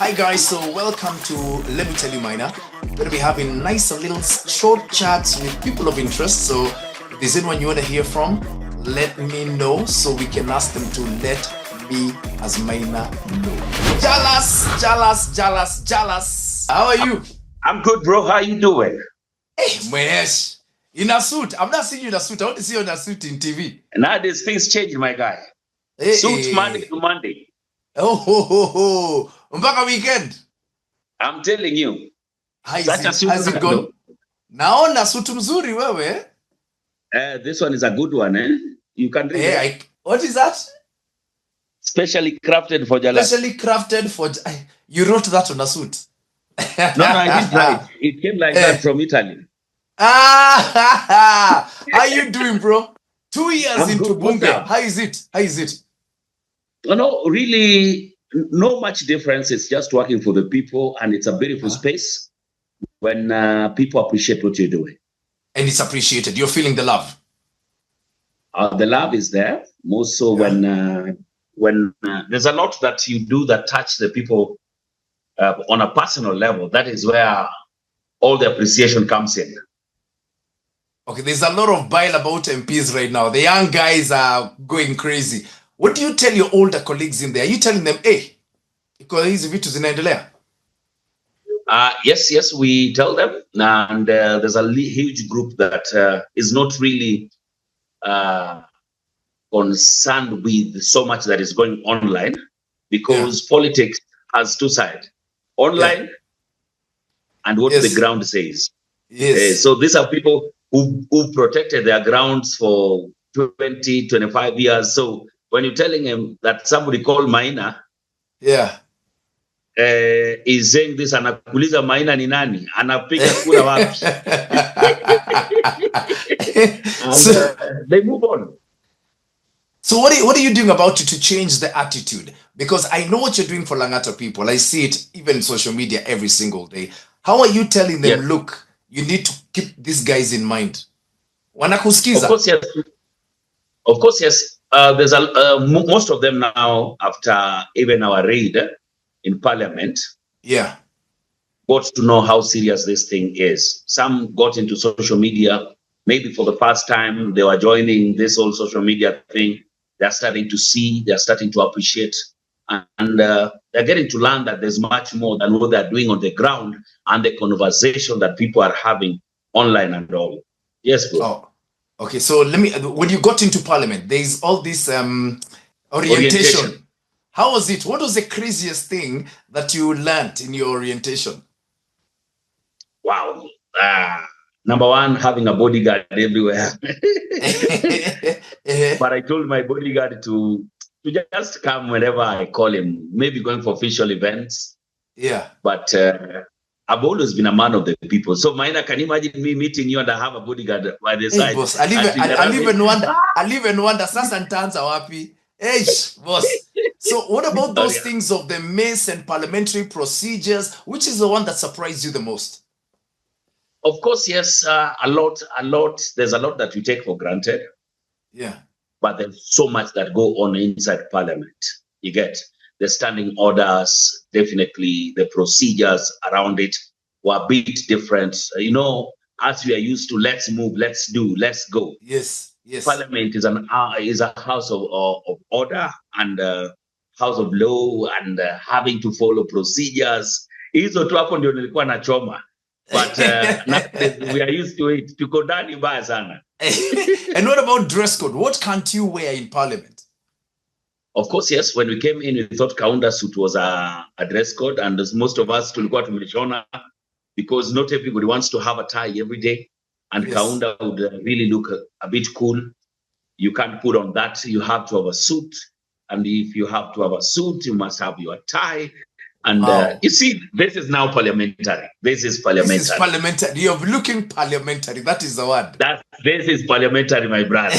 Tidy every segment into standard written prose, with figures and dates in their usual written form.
Hi guys, so welcome to Let Me Tell You Maina. We're going to be having nice little short chats with people of interest. So if there's anyone you want to hear from, let me know so we can ask them to let me as Maina know. Jalas. How are you? I'm good, bro. How you doing? Hey, Mwenesh. In a suit. I'm not seeing you in a suit. I want to see you in a suit in TV. Nowadays things change, my guy. Hey, Suits Monday to Monday. Oh. Mpaka weekend. I'm telling you. How's it gone? Naona sutu mzuri wewe. This one is a good one, eh? You can read it. What is that? Specially crafted for Jala. Specially crafted for... You wrote that on a suit. No, I did write. It came like that from Italy. How you doing, bro? 2 years I'm into good. Bunge. How is it? No, really, no much difference. It's just working for the people, and it's a beautiful space when people appreciate what you're doing. And it's appreciated. You're feeling the love. The love is there. More so when there's a lot that you do that touch the people on a personal level. That is where all the appreciation comes in. Okay, there's a lot of bile about MPs right now. The young guys are going crazy. What do you tell your older colleagues in there? Are you telling them, hey, because hizi vitu zinaendelea? Yes, we tell them. And there's a huge group that is not really concerned with so much that is going online, because politics has two sides, online and what the ground says. Yes. So these are people who protected their grounds for 20, 25 years. So when you're telling him that somebody called Maina is saying this, anakuuliza Maina ni nani? Anapiga kura wapi? And they move on. So what are you doing about it to change the attitude? Because I know what you're doing for Langata people. I see it even in social media every single day. How are you telling them, look, you need to keep these guys in mind? Wanakusikiza? Of course, yes. There's most of them now, after even our raid in Parliament, got to know how serious this thing is. Some got into social media, maybe for the first time. They were joining this whole social media thing. They're starting to see, they're starting to appreciate, and they're getting to learn that there's much more than what they're doing on the ground and the conversation that people are having online and all. Yes, bro. Oh. Okay, so when you got into Parliament, there's all this orientation. How was it? What was the craziest thing that you learned in your orientation? Wow. Number one, having a bodyguard everywhere. But I told my bodyguard to just come whenever I call him, maybe going for official events. Yeah. But I've always been a man of the people. So, Maina, can you imagine me meeting you and I have a bodyguard by the side? Boss, I'll even wonder, sasa nitaanza wapi? Hey, boss. So what about those things of the mace and parliamentary procedures? Which is the one that surprised you the most? Of course, yes, a lot. There's a lot that we take for granted. Yeah. But there's so much that go on inside Parliament. You get the standing orders, definitely the procedures around it were a bit different. You know, as we are used to, let's move, let's do, let's go. Yes. Parliament is a house of order and house of law, and having to follow procedures. Hizo tu hapo ndio nilikuwa nachoma. But we are used to it. Tuko ndani mbaya sana. And what about dress code? What can't you wear in Parliament? Of course, yes. When we came in, we thought Kaunda suit was a dress code, and most of us tulikuwa tumeshona, because not everybody wants to have a tie every day, and Kaunda would really look a bit cool. You can't put on that. You have to have a suit, and if you have to have a suit, you must have your tie. And you see, this is now parliamentary. This is parliamentary. You're looking parliamentary. That is the word. This is parliamentary, my brother.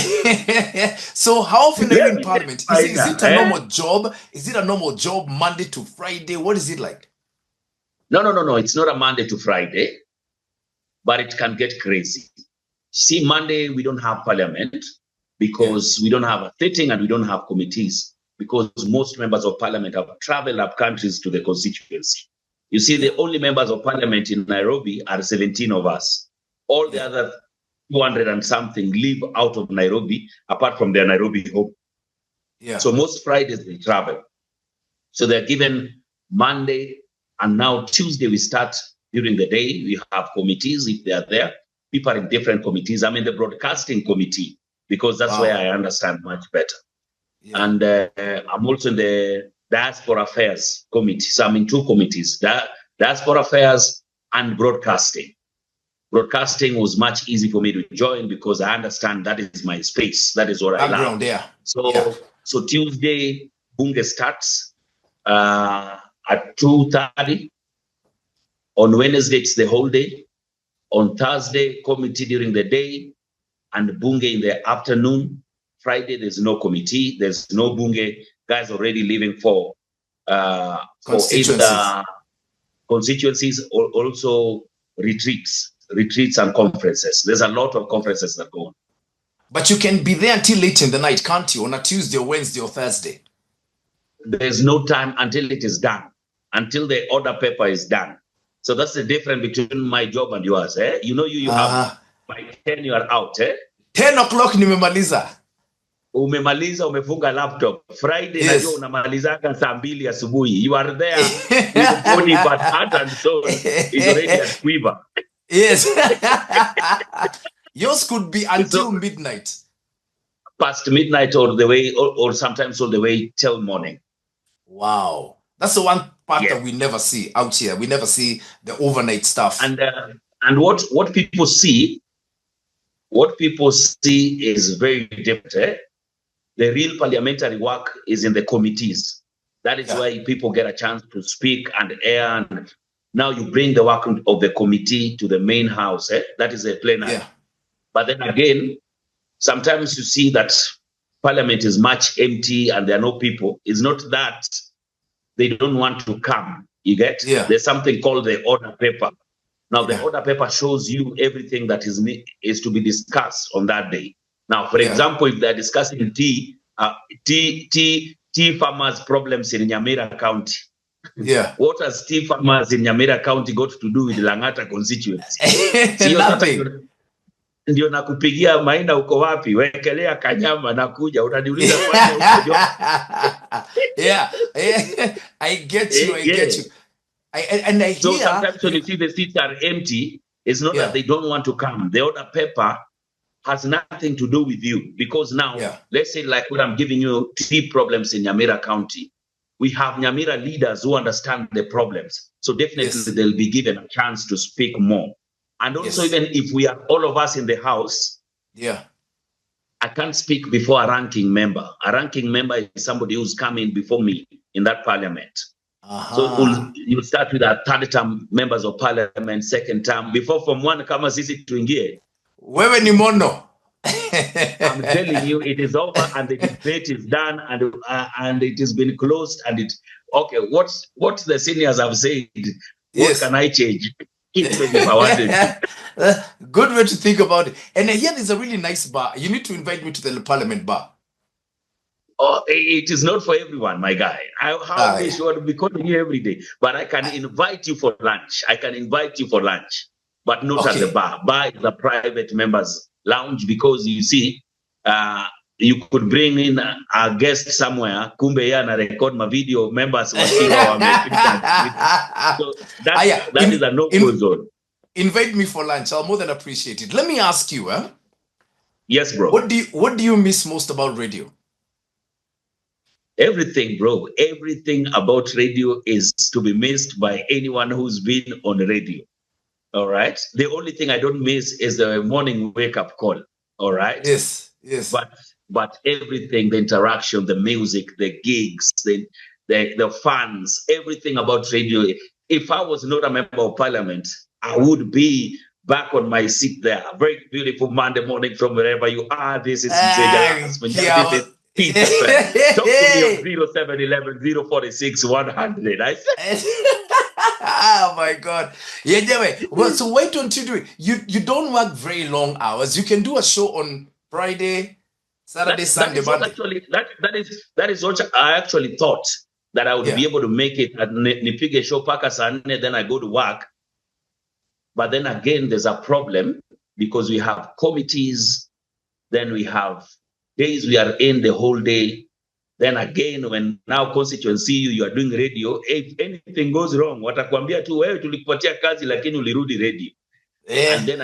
So how often are you in Parliament? Is it a normal job? Is it a normal job, Monday to Friday? What is it like? No. It's not a Monday to Friday, but it can get crazy. See, Monday, we don't have Parliament because we don't have a sitting and we don't have committees. because most members of parliament have traveled up countries to the constituency. You see, the only members of parliament in Nairobi are 17 of us. All the other 200 and something live out of Nairobi, apart from their Nairobi home. So most Fridays they travel. So they're given Monday, and now Tuesday we start during the day. We have committees if they are there. People are in different committees. I'm in the broadcasting committee because that's where I understand much better. And I'm also in the diaspora affairs committee. So I'm in two committees, diaspora affairs and broadcasting. Broadcasting was much easy for me to join because I understand that is my space. That is what I love. So Tuesday, Bunge starts at 2:30. On Wednesday, it's the whole day. On Thursday, committee during the day and Bunge in the afternoon. Friday, there's no committee. There's no Bunge. Guys already leaving for constituencies or also retreats and conferences. There's a lot of conferences that go on. But you can be there until late in the night, can't you? On a Tuesday or Wednesday or Thursday? There's no time until it is done, until the order paper is done. So that's the difference between my job and yours. You know, you have by 10 you are out. 10 o'clock nimemaliza. Umemaliza, umefunga laptop. Friday najua unamalizaga saa 2 asubuhi. You are there with body but heart and soul is already at quiver. Yes. Yours could be until midnight. Past midnight or the way, or sometimes all the way till morning. Wow. That's the one part that we never see out here. We never see the overnight stuff. And what people see is very different. The real parliamentary work is in the committees. That is why people get a chance to speak and air. And now you bring the work of the committee to the main house. That is a plenary. But then again, sometimes you see that parliament is much empty and there are no people. It's not that they don't want to come. You get? There's something called the order paper. Now, the order paper shows you everything that is to be discussed on that day. Now, for example, if they're discussing tea farmers' problems in Nyamira County, what has tea farmers in Nyamira County got to do with Langata constituency? Nothing. Ndio nakupigia Maina, uko wapi? Wekelea kanyama nakuja. Utaniuliza I get you. I get you. And I hear. So sometimes when you see the seats are empty, it's not that they don't want to come. The order paper has nothing to do with you because now, let's say like what I'm giving you, tea problems in Nyamira County. We have Nyamira leaders who understand the problems. So definitely they'll be given a chance to speak more. And also, even if we are all of us in the house, I can't speak before a ranking member. A ranking member is somebody who's coming before me in that parliament. So you start with our third term members of parliament, second term. Before from one kama sisi tuingie. Wewe ni mono. I'm telling you, it is over and the debate is done and it has been closed and it. Okay, what the seniors have said. What can I change? If I wanted to. Good way to think about it. And here there's a really nice bar. You need to invite me to the parliament bar. Oh, it is not for everyone, my guy. How they should be calling you every day. But I can invite you for lunch. But not at the bar. Bar is a private members lounge because you see, you could bring in a guest somewhere. Kumbe yana record my video members. So that is a no-go zone. Invite me for lunch. I'll more than appreciate it. Let me ask you, Yes, bro. What do you miss most about radio? Everything, bro. Everything about radio is to be missed by anyone who's been on radio. All right. The only thing I don't miss is the morning wake-up call. All right. Yes. But everything, the interaction, the music, the gigs, the fans, everything about radio. If I was not a member of parliament, I would be back on my seat there. A very beautiful Monday morning from wherever you are. This is Talk to me on 0711 046 100. I said. Oh my God. Well, so why don't you do it? You don't work very long hours. You can do a show on Friday, Saturday, Sunday, Monday. Actually, that is what I actually thought, that I would be able to make it at nipige show paka saa 4, then I go to work. But then again, there's a problem because we have committees, then we have days we are in the whole day. Then again, when now constituency you are doing radio, if anything goes wrong, watakwambia tu wewe tulikupatia kazi lakini ulirudi radio. And then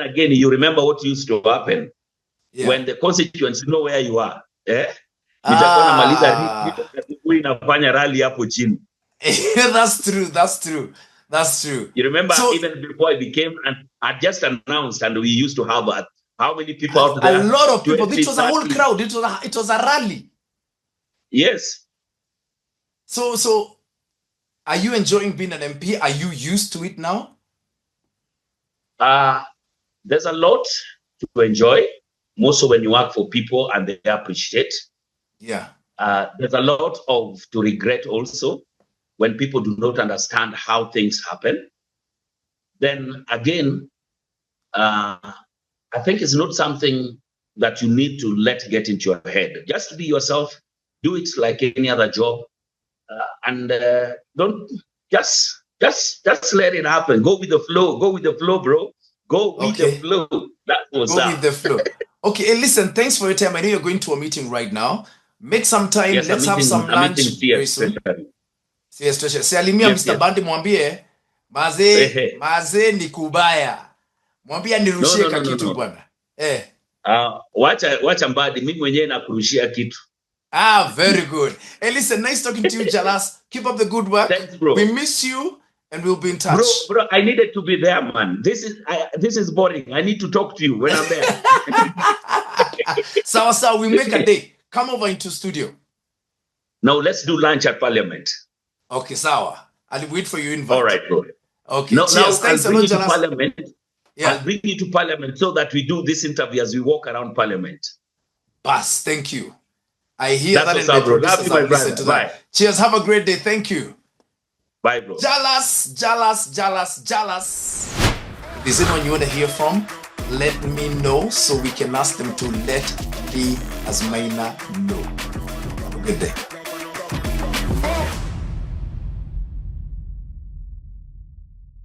again, you remember what used to happen when the constituents know where you are. Nitakuwa namaliza inafanya rally hapo chini. That's true. You remember, even before I became, and I just announced, and we used to have how many people out there? A lot of people. It was a whole crowd. It was a rally. Yes. So, are you enjoying being an MP? Are you used to it now? There's a lot to enjoy, more so when you work for people and they appreciate. Yeah. There's a lot to regret also when people do not understand how things happen. Then again, I think it's not something that you need to let get into your head. Just be yourself, do it like any other job, and don't just let it happen. Go with the flow, bro. Go with the flow. That was Go with the flow. Okay, hey, listen, thanks for your time. I know you're going to a meeting right now. Make some time. Yes, let's have some lunch very soon. Salimia Mr. Bandi, mwambie maze ni kubaya. Mwambie nirushie kitu bwana. Wacha Mbadi, mimi mwenyewe nakurushia kitu. Very good. Hey, listen, nice talking to you, Jalas. Keep up the good work. Thanks, bro. We miss you and we'll be in touch. Bro, I needed to be there, man. This is boring. I need to talk to you when I'm there. So we make a day. Come over into studio. Now let's do lunch at Parliament. Okay, sawa. I'll wait for you invite. All right, bro. Okay, now thanks I'll bring you to Jalas. Parliament. Yeah. I'll bring you to Parliament so that we do this interview as we walk around Parliament. Bas, thank you. I hear That's that, and bro. Love you, my brother. Bye. Cheers. Have a great day. Thank you. Bye, bro. Jalas. If there's anyone you want to hear from, let me know so we can ask them to let me as Maina know. Have a good day.